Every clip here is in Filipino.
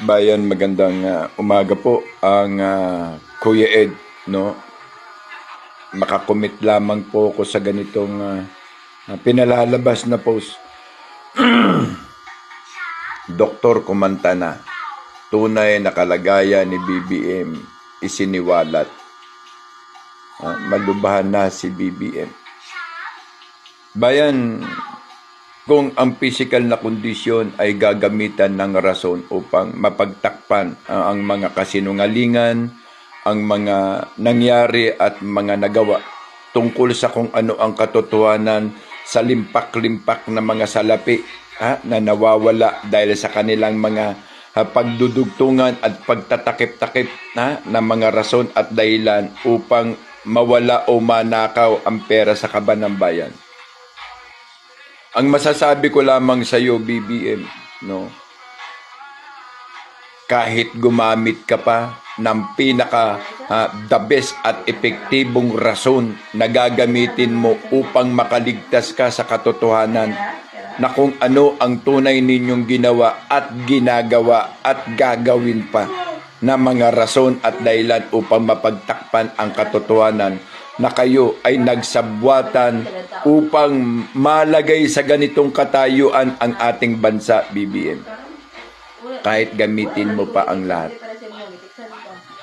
Bayan, magandang umaga po ang Kuya Ed, no? Makakomit lamang po ako sa ganitong pinalalabas na post. Doktor kumanta na, tunay na kalagayan ni BBM isiniwalat. Malubahan na si BBM. Bayan, kung ang physical na kondisyon ay gagamitan ng rason upang mapagtakpan ang mga kasinungalingan, ang mga nangyari at mga nagawa tungkol sa kung ano ang katotohanan sa limpak-limpak na mga salapi na nawawala dahil sa kanilang mga pagdudugtungan at pagtatakip-takip na mga rason at dahilan upang mawala o manakaw ang pera sa kaban ng bayan. Ang masasabi ko lamang sa iyo, BBM, no? Kahit gumamit ka pa ng pinaka the best at epektibong rason na gagamitin mo upang makaligtas ka sa katotohanan na kung ano ang tunay ninyong ginawa at ginagawa at gagawin pa na mga rason at dahilan upang mapagtakpan ang katotohanan na kayo ay nagsabwatan upang malagay sa ganitong katayuan ang ating bansa, BBM. Kahit gamitin mo pa ang lahat,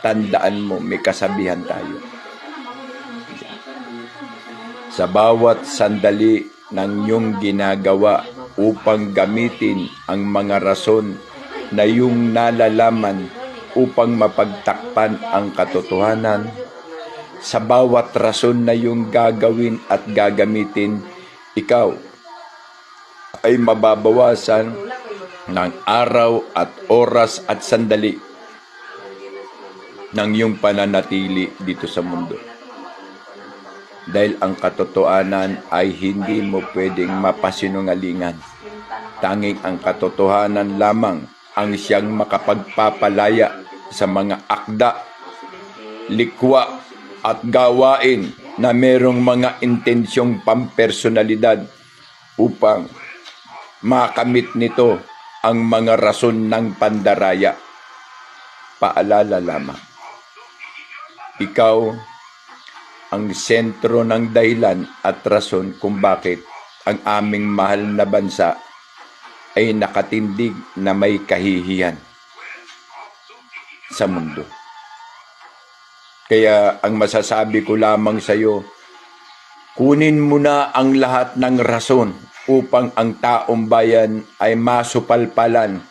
tandaan mo, may kasabihan tayo. Sa bawat sandali ng iyong ginagawa upang gamitin ang mga rason na iyong nalalaman upang mapagtakpan ang katotohanan, sa bawat rason na iyong gagawin at gagamitin, ikaw ay mababawasan ng araw at oras at sandali ng iyong pananatili dito sa mundo. Dahil ang katotohanan ay hindi mo pwedeng mapasinungalingan. Tanging ang katotohanan lamang ang siyang makapagpapalaya sa mga akda, likwa, at gawain na merong mga intensyong pampersonalidad upang makamit nito ang mga rason ng pandaraya. Paalala lamang, ikaw ang sentro ng dahilan at rason kung bakit ang aming mahal na bansa ay nakatindig na may kahihiyan sa mundo. Kaya ang masasabi ko lamang sa iyo, kunin mo na ang lahat ng rason upang ang taong bayan ay masupalpalan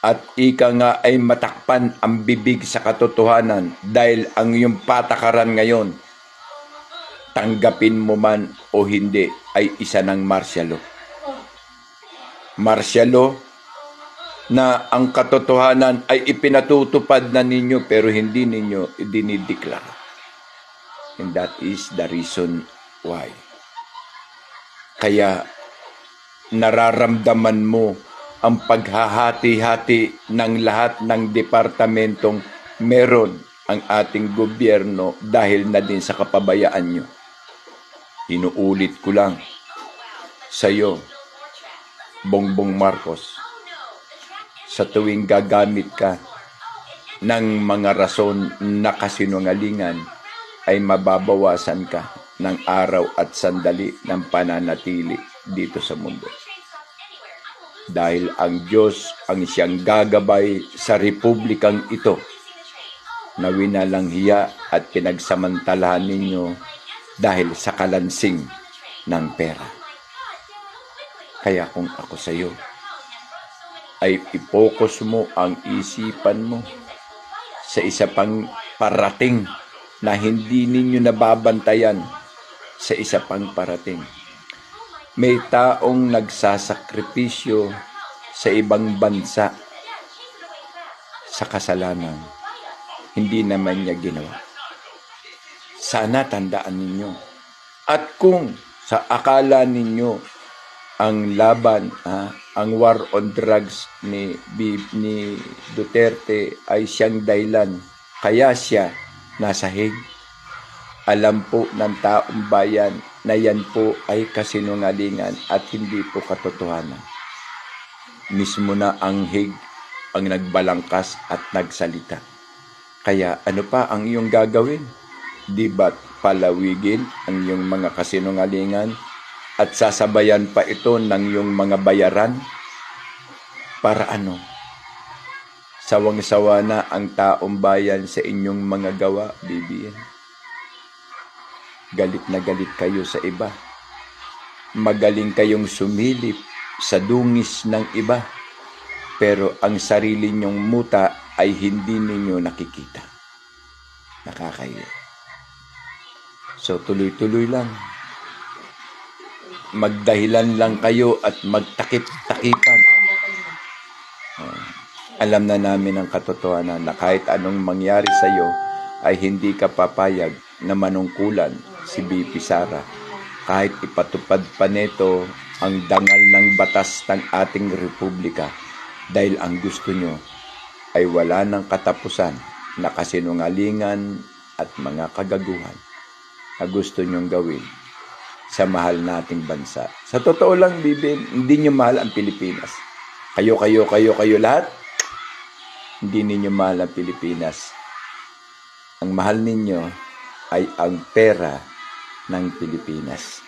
at ika nga ay matakpan ang bibig sa katotohanan dahil ang iyong patakaran ngayon, tanggapin mo man o hindi, ay isa ng martial law. Martial law na ang katotohanan ay ipinatutupad na ninyo pero hindi ninyo dinideklara. And that is the reason why. Kaya nararamdaman mo ang paghahati-hati ng lahat ng departamentong meron ang ating gobyerno dahil na din sa kapabayaan nyo. Inuulit ko lang sa iyo, Bongbong Marcos, sa tuwing gagamit ka ng mga rason na kasinungalingan ay mababawasan ka ng araw at sandali ng pananatili dito sa mundo. Dahil ang Diyos ang siyang gagabay sa republikang ito na winalanghiya at pinagsamantalahan ninyo dahil sa kalansing ng pera. Kaya kung ako sa iyo, ay i-focus mo ang isipan mo sa isa pang parating na hindi ninyo nababantayan, sa isa pang parating. May taong nagsasakripisyo sa ibang bansa sa kasalanan. Hindi naman niya ginawa. Sana tandaan ninyo. At kung sa akala ninyo ang laban, ang war on drugs ni Duterte ay siyang dahilan, kaya siya nasa Hague, alam po ng taong bayan na yan po ay kasinungalingan at hindi po katotohanan. Mismo na ang Hague ang nagbalangkas at nagsalita. Kaya ano pa ang iyong gagawin? Di ba't palawigin ang iyong mga kasinungalingan at sasabayan pa ito ng iyong mga bayaran? Para ano? Sawang-sawa na ang taong bayan sa inyong mga gawa, BBM. Galit na galit kayo sa iba. Magaling kayong sumilip sa dungis ng iba, pero ang sarili niyong muta ay hindi ninyo nakikita. Nakakahiya. So tuloy-tuloy lang. Magdahilan lang kayo at magtakip-takipan. Alam na namin ang katotohanan na kahit anong mangyari sa iyo ay hindi ka papayag na manungkulan si BP Sara. Kahit ipatupad pa nito ang dangal ng batas ng ating republika, dahil ang gusto nyo ay wala ng katapusan na kasinungalingan at mga kagaguhan na gusto nyong gawin sa mahal nating bansa. Sa totoo lang, Bibi, hindi nyo mahal ang Pilipinas. Kayo lahat, hindi ninyo mahal ang Pilipinas. Ang mahal ninyo ay ang pera ng Pilipinas.